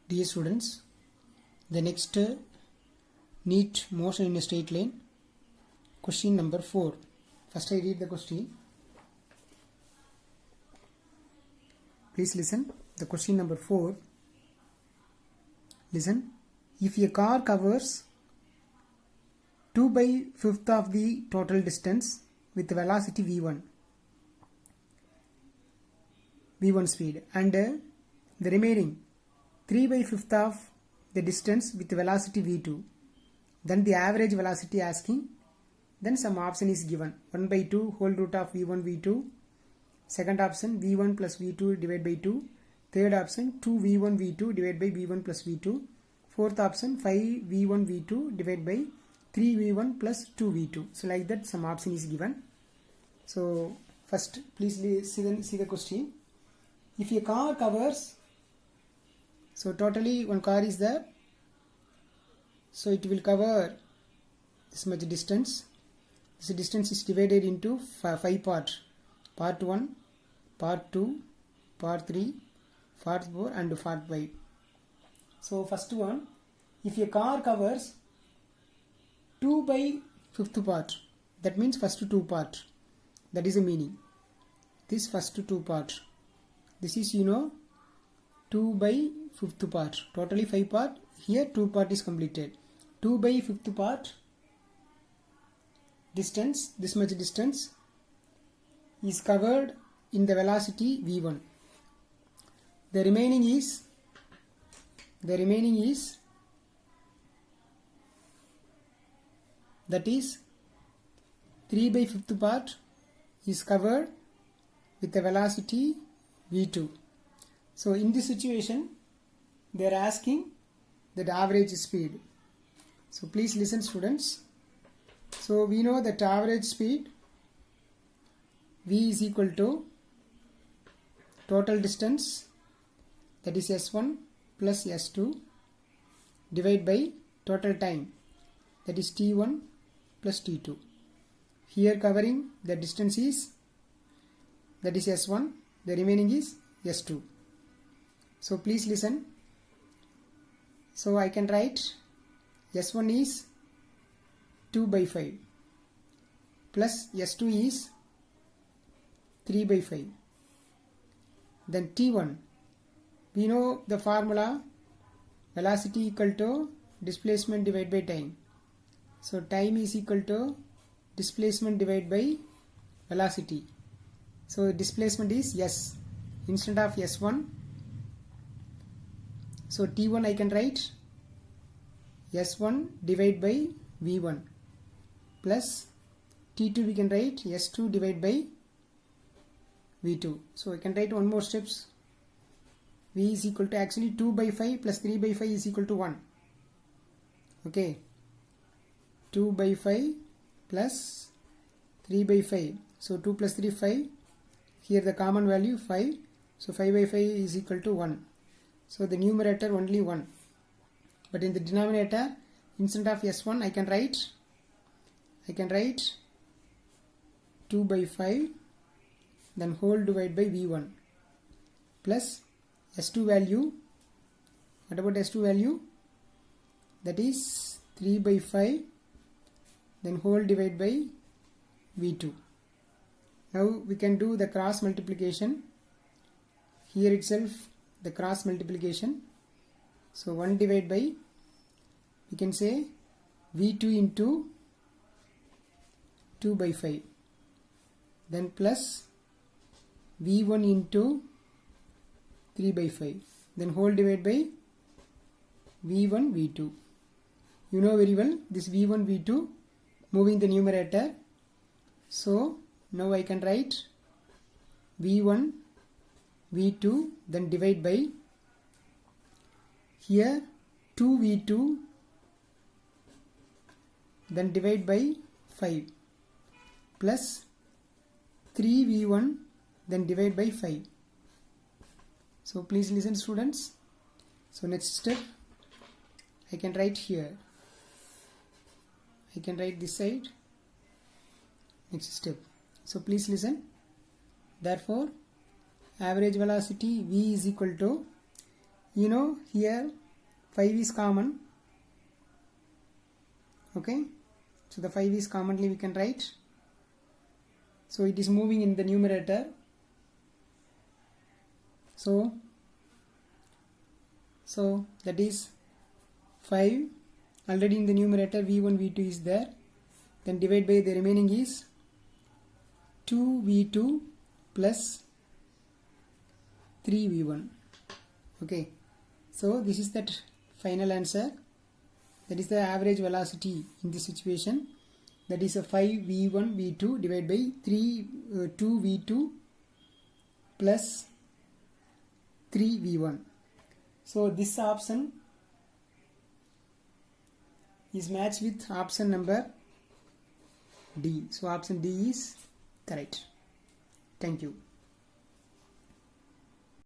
Dear students, the next neat motion in a straight line, question number 4. First I read the question. Please listen. The question number 4. Listen. If a car covers 2/5 of the total distance with velocity v1 speed and the remaining 3/5 of the distance with velocity v2, then the average velocity asking, then some option is given 1/2 whole root of v1 v2, second option v1 plus v2 divided by 2, third option 2v1 v2 divided by v1 plus v2, fourth option 5v1 v2 divided by 3v1 plus 2v2. So like that some option is given. So first please see the question. If a car covers, so totally one car is there, so it will cover this much distance. This distance is divided into 5 parts: part 1, part 2, part 3, part 4 and part 5. So first one, if a car covers 2/5 part, that means first 2 part, that is the meaning. This first 2 part, this is 2/5 part, totally 5 part, here 2 part is completed. 2/5 part distance, this much distance is covered in the velocity v1. The remaining is that is 3/5 part is covered with the velocity v2. So in this situation they are asking the average speed. So please listen students. So we know that average speed v is equal to total distance, that is s1 plus s2, divided by total time, that is t1 plus t2. Here covering the distance is, that is s1, the remaining is s2. So please listen. So I can write s1 is 2/5 plus s2 is 3/5. Then t1, we know the formula, velocity equal to displacement divided by time. So time is equal to displacement divided by velocity. So displacement is s instead of s1. So t1 I can write s1 divided by v1 plus t2 we can write s2 divided by v2. So I can write one more steps. V is equal to actually 2/5 plus 3/5 is equal to 1. Okay, 2/5 plus 3/5. So 2 plus 3 5. Here the common value 5. So 5/5 is equal to 1. So the numerator only 1. But in the denominator, instead of s1 I can write 2/5 then whole divided by v1 plus s2 value. What about s2 value? That is 3/5 then whole divided by v2. Now we can do the cross multiplication. Here itself the cross multiplication. So 1 divided by, we can say v2 into 2/5, then plus v1 into 3/5, then whole divided by v1 v2. You know very well this v1 v2 moving the numerator. So now I can write v1 v2 then divide by, here 2v2 then divide by 5 plus 3v1 then divide by 5. So please listen students. So next step I can write here, I can write this side, next step. So please listen. Therefore average velocity v is equal to you know here 5 is common. Okay, so the 5 is commonly we can write, so it is moving in the numerator. So that is 5 already in the numerator, v1 v2 is there, then divide by the remaining is 2v2 plus 3v1. Okay, so this is that final answer. That is the average velocity in this situation. That is a 5v1 v2 divided by 2v2 plus 3v1. So this option is matched with option number D. So option D is correct. Thank you.